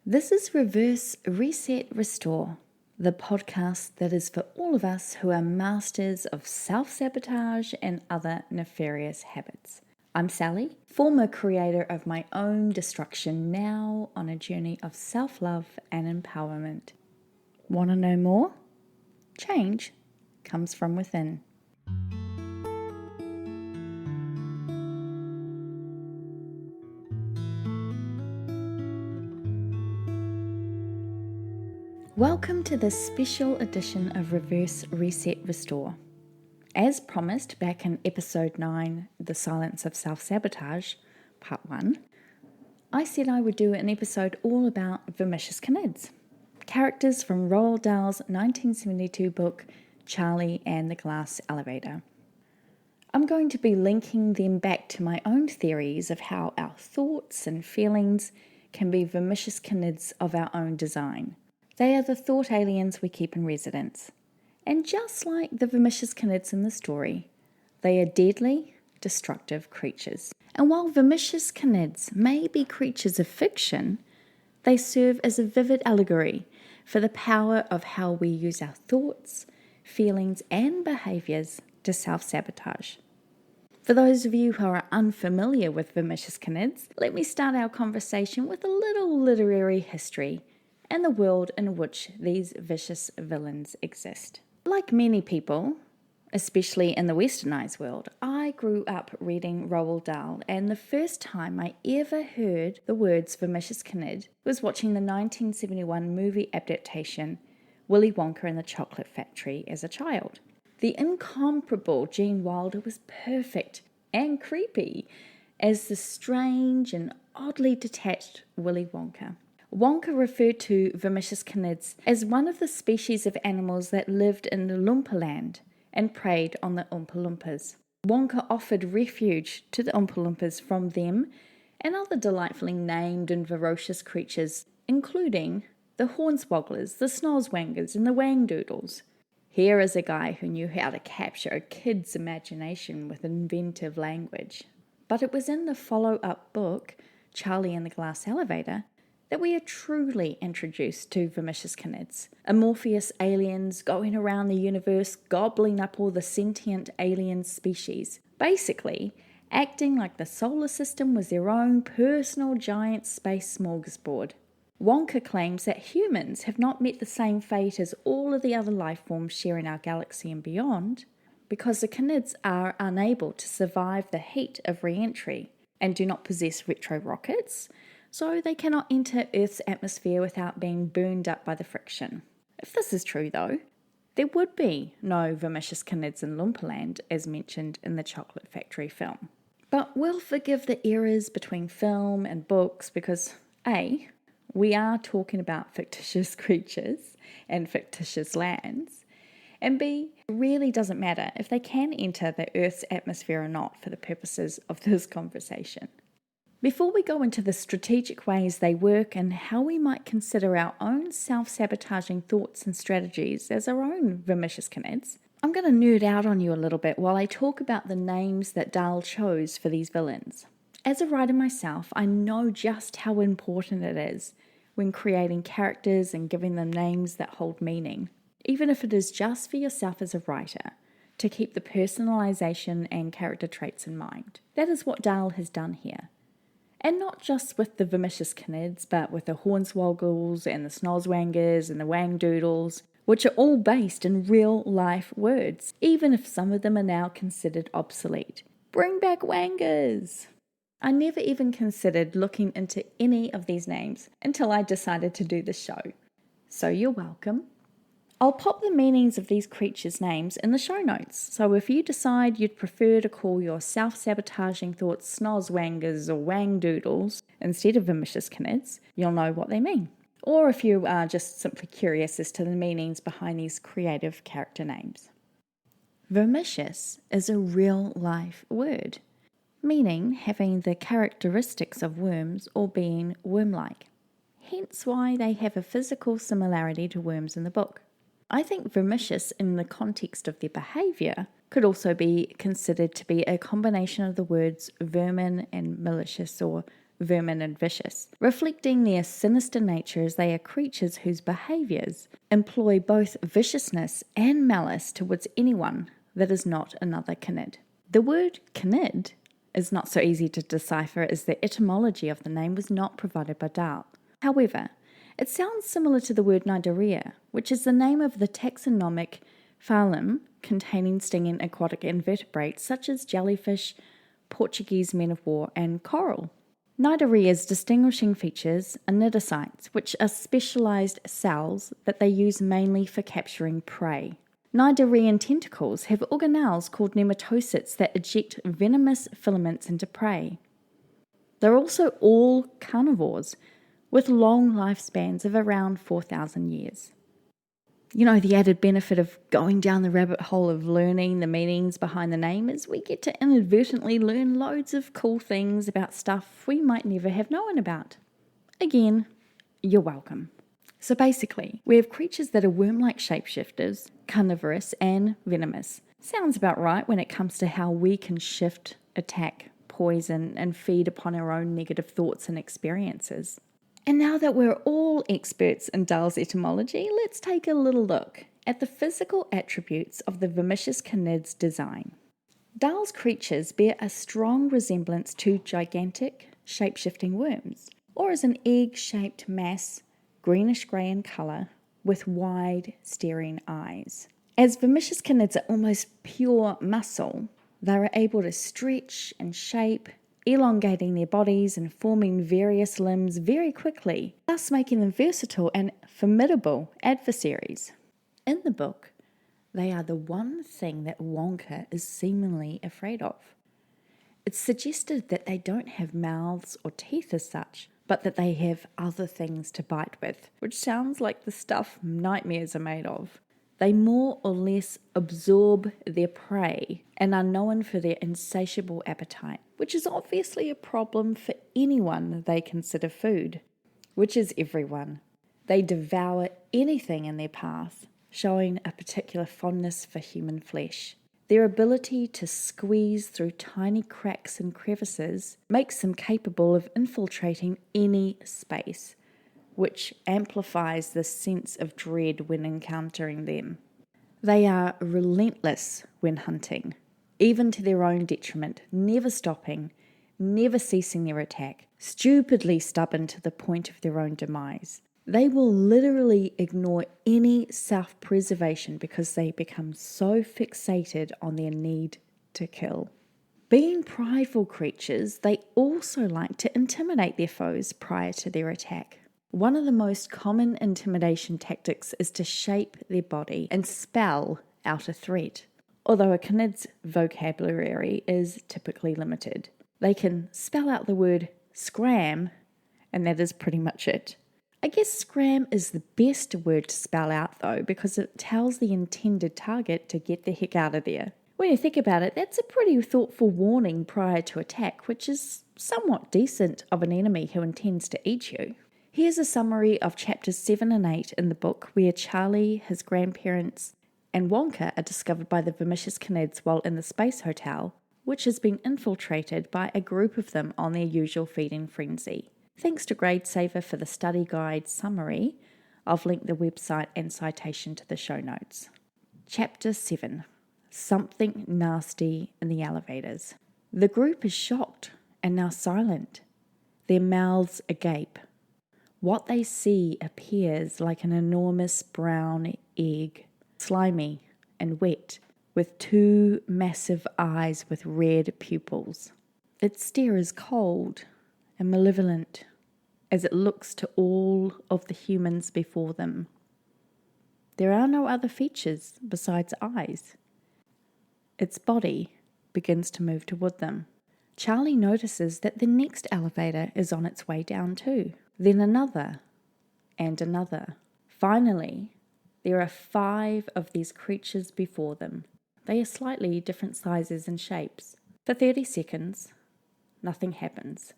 This is Reverse Reset Restore, the podcast that is for all of us who are masters of self-sabotage and other nefarious habits. I'm Sally, former creator of my own destruction, now on a journey of self-love and empowerment. Want to know more? Change comes from within. Welcome to this special edition of Reverse Reset Restore. As promised back in episode 9, The Silence of Self-Sabotage, part 1, I said I would do an episode all about Vermicious Knids, characters from Roald Dahl's 1972 book, Charlie and the Glass Elevator. I'm going to be linking them back to my own theories of how our thoughts and feelings can be Vermicious Knids of our own design. They are the thought aliens we keep in residence. And just like the Vermicious Knids in the story, they are deadly, destructive creatures. And while Vermicious Knids may be creatures of fiction, they serve as a vivid allegory for the power of how we use our thoughts, feelings, and behaviours to self-sabotage. For those of you who are unfamiliar with Vermicious Knids, let me start our conversation with a little literary history and the world in which these vicious villains exist. Like many people, especially in the westernized world, I grew up reading Roald Dahl, and the first time I ever heard the words Vermicious Knid was watching the 1971 movie adaptation Willy Wonka and the Chocolate Factory as a child. The incomparable Gene Wilder was perfect and creepy as the strange and oddly detached Willy Wonka. Wonka referred to Vermicious Knids as one of the species of animals that lived in the Loompa land and preyed on the Oompa Loompas. Wonka offered refuge to the Oompa Loompas from them and other delightfully named and ferocious creatures, including the Hornswogglers, the Snozzwangers, and the Wangdoodles. Here is a guy who knew how to capture a kid's imagination with inventive language. But it was in the follow-up book, Charlie and the Glass Elevator, that we are truly introduced to Vermicious Knids, amorphous aliens going around the universe gobbling up all the sentient alien species, basically acting like the solar system was their own personal giant space smorgasbord. Wonka claims that humans have not met the same fate as all of the other life forms sharing our galaxy and beyond, because the Knids are unable to survive the heat of re-entry and do not possess retro rockets, so they cannot enter Earth's atmosphere without being burned up by the friction. If this is true, though, there would be no Vermicious Knids in Loompa as mentioned in the Chocolate Factory film. But we'll forgive the errors between film and books because A, we are talking about fictitious creatures and fictitious lands, and B, it really doesn't matter if they can enter the Earth's atmosphere or not for the purposes of this conversation. Before we go into the strategic ways they work and how we might consider our own self-sabotaging thoughts and strategies as our own Vermicious Knids, I'm going to nerd out on you a little bit while I talk about the names that Dahl chose for these villains. As a writer myself, I know just how important it is when creating characters and giving them names that hold meaning, even if it is just for yourself as a writer, to keep the personalization and character traits in mind. That is what Dahl has done here. And not just with the Vermicious Knids, but with the Hornswoggles and the Snozzwangers and the Wangdoodles, which are all based in real-life words, even if some of them are now considered obsolete. Bring back Wangers! I never even considered looking into any of these names until I decided to do this show. So you're welcome. I'll pop the meanings of these creatures' names in the show notes, so if you decide you'd prefer to call your self-sabotaging thoughts Snozzwangers or Wangdoodles instead of Vermicious Knids, you'll know what they mean. Or if you are just simply curious as to the meanings behind these creative character names. Vermicious is a real-life word, meaning having the characteristics of worms or being worm-like. Hence why they have a physical similarity to worms in the book. I think vermicious in the context of their behaviour could also be considered to be a combination of the words vermin and malicious or vermin and vicious, reflecting their sinister nature as they are creatures whose behaviours employ both viciousness and malice towards anyone that is not another Knid. The word Knid is not so easy to decipher as the etymology of the name was not provided by Dahl. However, it sounds similar to the word Cnidaria, which is the name of the taxonomic phylum containing stinging aquatic invertebrates such as jellyfish, Portuguese men-of-war, and coral. Cnidaria's distinguishing features are cnidocytes, which are specialized cells that they use mainly for capturing prey. Cnidarian tentacles have organelles called nematocysts that eject venomous filaments into prey. They're also all carnivores, with long lifespans of around 4,000 years. You know, the added benefit of going down the rabbit hole of learning the meanings behind the name is we get to inadvertently learn loads of cool things about stuff we might never have known about. Again, you're welcome. So basically, we have creatures that are worm-like shapeshifters, carnivorous, and venomous. Sounds about right when it comes to how we can shift, attack, poison, and feed upon our own negative thoughts and experiences. And now that we're all experts in Dahl's etymology, let's take a little look at the physical attributes of the Vermicious Knids design. Dahl's creatures bear a strong resemblance to gigantic, shape-shifting worms, or as an egg-shaped mass, greenish-grey in colour, with wide, staring eyes. As Vermicious Knids are almost pure muscle, they are able to stretch and shape, elongating their bodies and forming various limbs very quickly, thus making them versatile and formidable adversaries. In the book, they are the one thing that Wonka is seemingly afraid of. It's suggested that they don't have mouths or teeth as such, but that they have other things to bite with, which sounds like the stuff nightmares are made of. They more or less absorb their prey and are known for their insatiable appetite, which is obviously a problem for anyone they consider food, which is everyone. They devour anything in their path, showing a particular fondness for human flesh. Their ability to squeeze through tiny cracks and crevices makes them capable of infiltrating any space, which amplifies the sense of dread when encountering them. They are relentless when hunting, even to their own detriment, never stopping, never ceasing their attack, stupidly stubborn to the point of their own demise. They will literally ignore any self-preservation because they become so fixated on their need to kill. Being prideful creatures, they also like to intimidate their foes prior to their attack. One of the most common intimidation tactics is to shape their body and spell out a threat. Although a Knid's vocabulary is typically limited. They can spell out the word scram, and that is pretty much it. I guess scram is the best word to spell out though, because it tells the intended target to get the heck out of there. When you think about it, that's a pretty thoughtful warning prior to attack, which is somewhat decent of an enemy who intends to eat you. Here's a summary of chapters 7 and 8 in the book where Charlie, his grandparents, and Wonka are discovered by the Vermicious Knids while in the space hotel, which has been infiltrated by a group of them on their usual feeding frenzy. Thanks to GradeSaver for the study guide summary. I've linked the website and citation to the show notes. Chapter 7. Something nasty in the elevators. The group is shocked and now silent, their mouths agape. What they see appears like an enormous brown egg, slimy and wet, with two massive eyes with red pupils. Its stare is cold and malevolent as it looks to all of the humans before them. There are no other features besides eyes. Its body begins to move toward them. Charlie notices that the next elevator is on its way down too. Then another, and another. Finally, there are 5 of these creatures before them. They are slightly different sizes and shapes. For 30 seconds, nothing happens.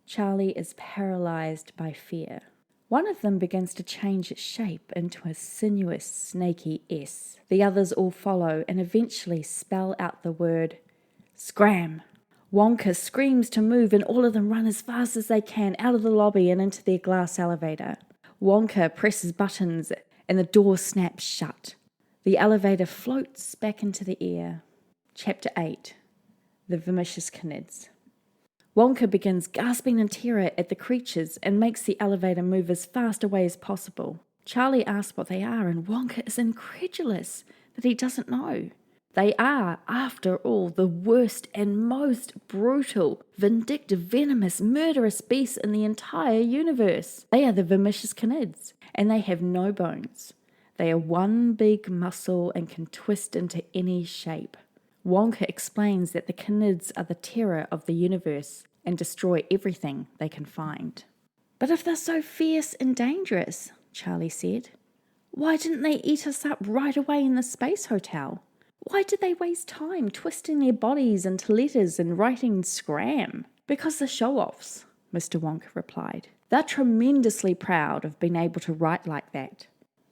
Charlie is paralyzed by fear. One of them begins to change its shape into a sinuous, snaky S. The others all follow and eventually spell out the word scram. Wonka screams to move and all of them run as fast as they can out of the lobby and into their glass elevator. Wonka presses buttons and the door snaps shut. The elevator floats back into the air. Chapter 8. The Vermicious Knids. Wonka begins gasping in terror at the creatures and makes the elevator move as fast away as possible. Charlie asks what they are and Wonka is incredulous that he doesn't know. They are, after all, the worst and most brutal, vindictive, venomous, murderous beasts in the entire universe. They are the Vermicious Knids, and they have no bones. They are one big muscle and can twist into any shape. Wonka explains that the Knids are the terror of the universe and destroy everything they can find. But if they're so fierce and dangerous, Charlie said, why didn't they eat us up right away in the space hotel? Why did they waste time twisting their bodies into letters and writing scram? Because they're show-offs, Mr. Wonka replied. They're tremendously proud of being able to write like that.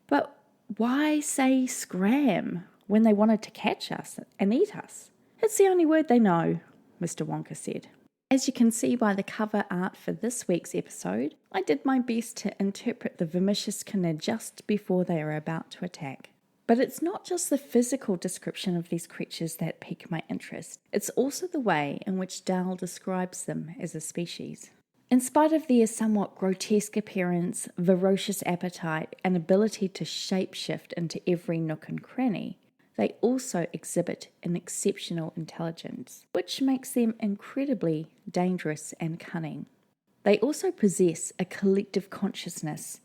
But why say scram when they wanted to catch us and eat us? It's the only word they know, Mr. Wonka said. As you can see by the cover art for this week's episode, I did my best to interpret the Vermicious Knid just before they are about to attack. But it's not just the physical description of these creatures that pique my interest. It's also the way in which Dahl describes them as a species. In spite of their somewhat grotesque appearance, ferocious appetite, and ability to shapeshift into every nook and cranny, they also exhibit an exceptional intelligence, which makes them incredibly dangerous and cunning. They also possess a collective consciousness,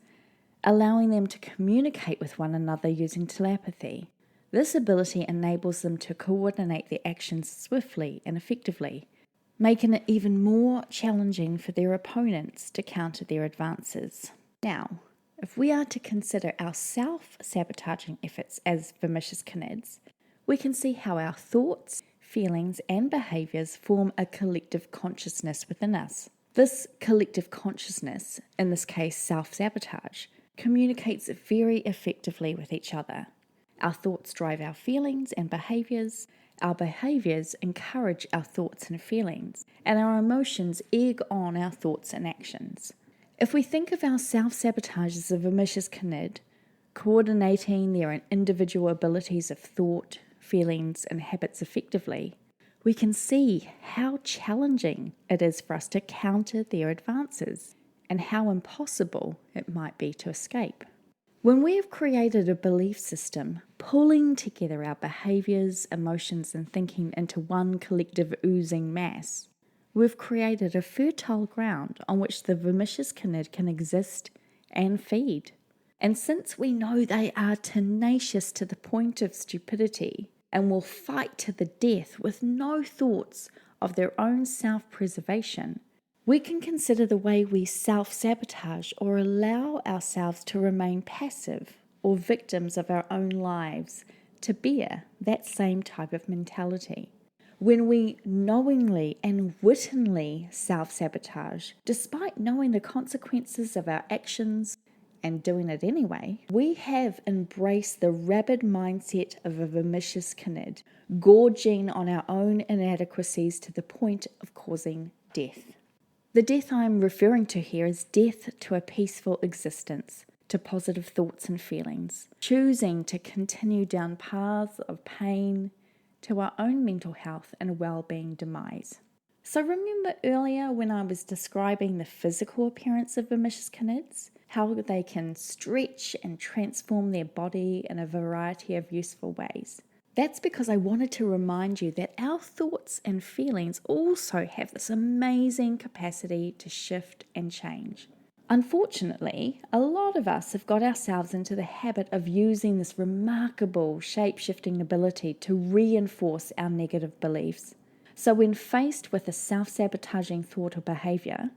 allowing them to communicate with one another using telepathy. This ability enables them to coordinate their actions swiftly and effectively, making it even more challenging for their opponents to counter their advances. Now, if we are to consider our self-sabotaging efforts as Vermicious Knids, we can see how our thoughts, feelings, and behaviours form a collective consciousness within us. This collective consciousness, in this case self-sabotage, communicates very effectively with each other. Our thoughts drive our feelings and behaviours, our behaviours encourage our thoughts and feelings, and our emotions egg on our thoughts and actions. If we think of our self-sabotage as a Vermicious Knid, coordinating their individual abilities of thought, feelings, and habits effectively, we can see how challenging it is for us to counter their advances, and how impossible it might be to escape. When we have created a belief system, pulling together our behaviours, emotions, and thinking into one collective oozing mass, we've created a fertile ground on which the Vermicious Knid can exist and feed. And since we know they are tenacious to the point of stupidity and will fight to the death with no thoughts of their own self-preservation, we can consider the way we self-sabotage or allow ourselves to remain passive or victims of our own lives to bear that same type of mentality. When we knowingly and wittingly self-sabotage, despite knowing the consequences of our actions and doing it anyway, we have embraced the rabid mindset of a Vermicious Knid, gorging on our own inadequacies to the point of causing death. The death I'm referring to here is death to a peaceful existence, to positive thoughts and feelings, choosing to continue down paths of pain to our own mental health and well-being demise. So remember earlier when I was describing the physical appearance of Vermicious Knids, how they can stretch and transform their body in a variety of useful ways? That's because I wanted to remind you that our thoughts and feelings also have this amazing capacity to shift and change. Unfortunately, a lot of us have got ourselves into the habit of using this remarkable shape-shifting ability to reinforce our negative beliefs. So when faced with a self-sabotaging thought or behaviour,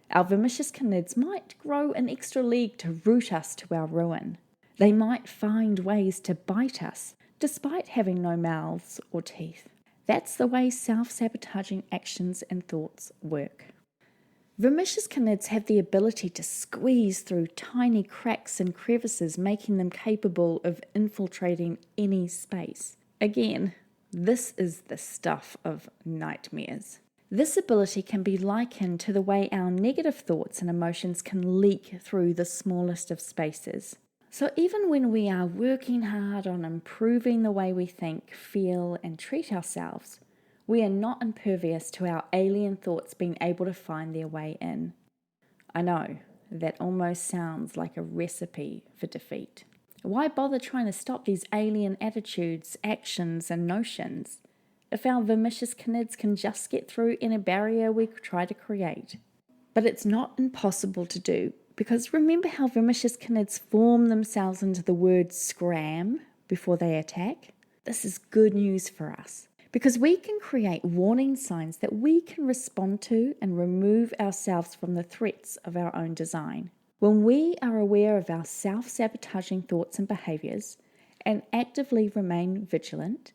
our Vermicious Knids might grow an extra leg to root us to our ruin. They might find ways to bite us, despite having no mouths or teeth. That's the way self-sabotaging actions and thoughts work. Vermicious Knids have the ability to squeeze through tiny cracks and crevices, making them capable of infiltrating any space. Again, this is the stuff of nightmares. This ability can be likened to the way our negative thoughts and emotions can leak through the smallest of spaces. So even when we are working hard on improving the way we think, feel, and treat ourselves, we are not impervious to our alien thoughts being able to find their way in. I know, that almost sounds like a recipe for defeat. Why bother trying to stop these alien attitudes, actions, and notions if our Vermicious Knids can just get through any barrier we try to create? But it's not impossible to do, because remember how Vermicious Knids form themselves into the word scram before they attack? This is good news for us, because we can create warning signs that we can respond to and remove ourselves from the threats of our own design. When we are aware of our self-sabotaging thoughts and behaviors and actively remain vigilant,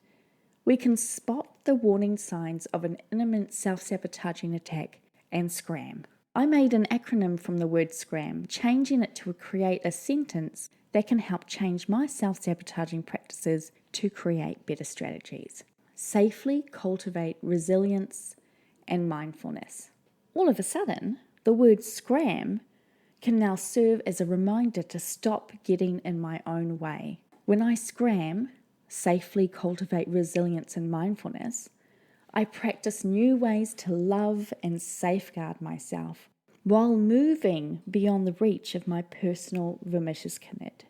we can spot the warning signs of an imminent self-sabotaging attack and scram. I made an acronym from the word scram, changing it to create a sentence that can help change my self-sabotaging practices to create better strategies. Safely cultivate resilience and mindfulness. All of a sudden, the word scram can now serve as a reminder to stop getting in my own way. When I scram, safely cultivate resilience and mindfulness, I practice new ways to love and safeguard myself while moving beyond the reach of my personal Vermicious Knid.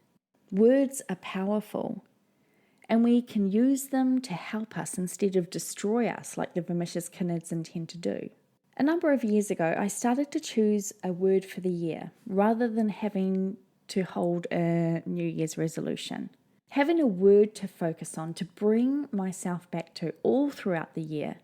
Words are powerful, and we can use them to help us instead of destroy us like the Vermicious Knids intend to do. A number of years ago, I started to choose a word for the year rather than having to hold a New Year's resolution. Having a word to focus on to bring myself back to all throughout the year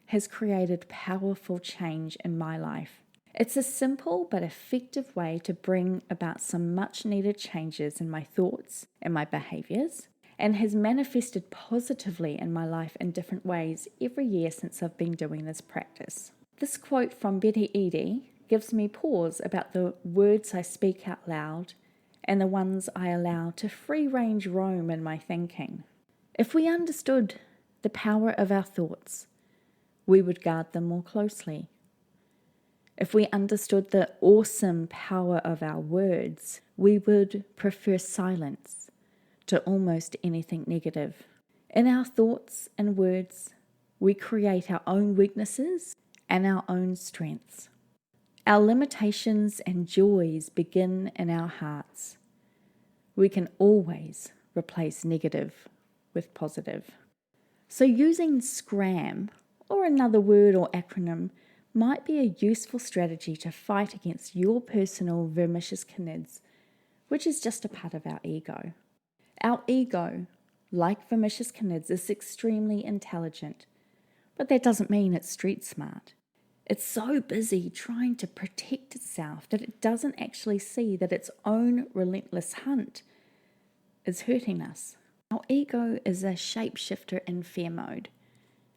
has created powerful change in my life. It's a simple but effective way to bring about some much needed changes in my thoughts and my behaviors, and has manifested positively in my life in different ways every year since I've been doing this practice. This quote from Betty Eadie gives me pause about the words I speak out loud and the ones I allow to free-range roam in my thinking. If we understood the power of our thoughts, we would guard them more closely. If we understood the awesome power of our words, we would prefer silence to almost anything negative. In our thoughts and words, we create our own weaknesses and our own strengths. Our limitations and joys begin in our hearts. We can always replace negative with positive. So using scram, or another word or acronym, might be a useful strategy to fight against your personal Vermicious Knids, which is just a part of our ego. Our ego, like Vermicious Knids, is extremely intelligent, but that doesn't mean it's street smart. It's so busy trying to protect itself that it doesn't actually see that its own relentless hunt is hurting us. Our ego is a shapeshifter in fear mode.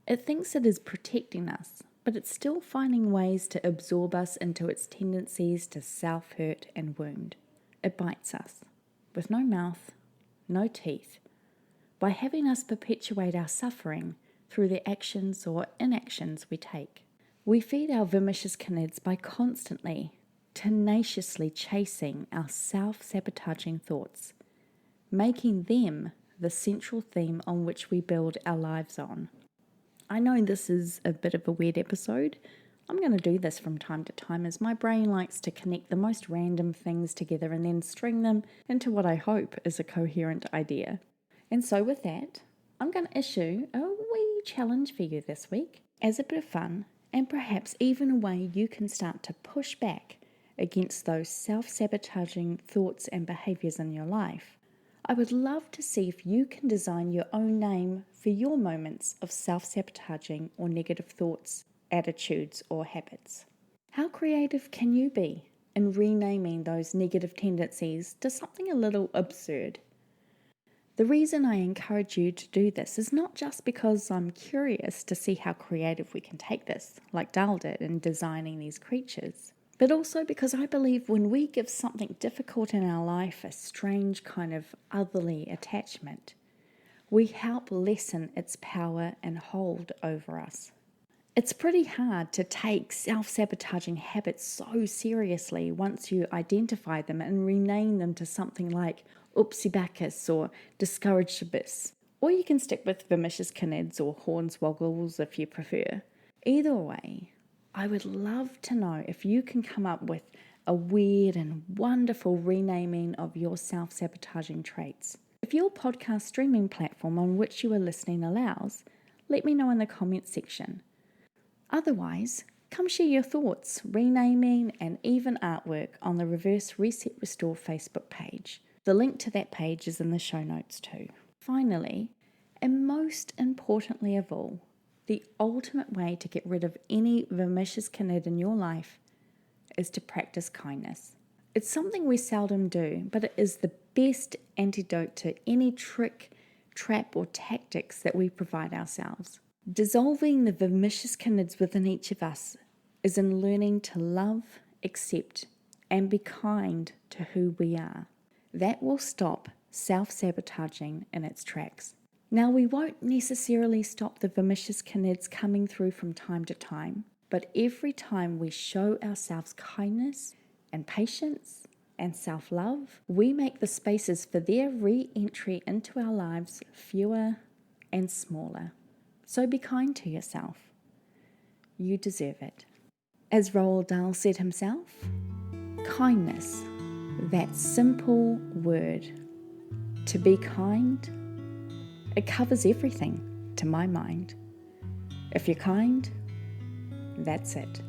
It thinks it is protecting us, but it's still finding ways to absorb us into its tendencies to self-hurt and wound. It bites us, with no mouth, no teeth, by having us perpetuate our suffering through the actions or inactions we take. We feed our Vermicious Knids by constantly, tenaciously chasing our self-sabotaging thoughts, making them the central theme on which we build our lives on. I know this is a bit of a weird episode. I'm going to do this from time to time as my brain likes to connect the most random things together and then string them into what I hope is a coherent idea. And so with that, I'm going to issue a wee challenge for you this week as a bit of fun, and perhaps even a way you can start to push back against those self-sabotaging thoughts and behaviors in your life. I would love to see if you can design your own name for your moments of self-sabotaging or negative thoughts, attitudes, or habits. How creative can you be in renaming those negative tendencies to something a little absurd? The reason I encourage you to do this is not just because I'm curious to see how creative we can take this, like Dahl did in designing these creatures, but also because I believe when we give something difficult in our life a strange kind of otherly attachment, we help lessen its power and hold over us. It's pretty hard to take self-sabotaging habits so seriously once you identify them and rename them to something like Oopsie Bacchus or Discouraged Abyss. Or you can stick with Vermicious Knids or Hornswoggles if you prefer. Either way, I would love to know if you can come up with a weird and wonderful renaming of your self-sabotaging traits. If your podcast streaming platform on which you are listening allows, let me know in the comments section. Otherwise, come share your thoughts, renaming, and even artwork on the Reverse Reset Restore Facebook page. The link to that page is in the show notes too. Finally, and most importantly of all, the ultimate way to get rid of any Vermicious Knid in your life is to practice kindness. It's something we seldom do, but it is the best antidote to any trick, trap, or tactics that we provide ourselves. Dissolving the Vermicious Knids within each of us is in learning to love, accept, and be kind to who we are. That will stop self-sabotaging in its tracks. Now, we won't necessarily stop the Vermicious Knids coming through from time to time, but every time we show ourselves kindness and patience and self-love, we make the spaces for their re-entry into our lives fewer and smaller. So be kind to yourself. You deserve it. As Roald Dahl said himself, kindness, that simple word, to be kind, it covers everything to my mind. If you're kind, that's it.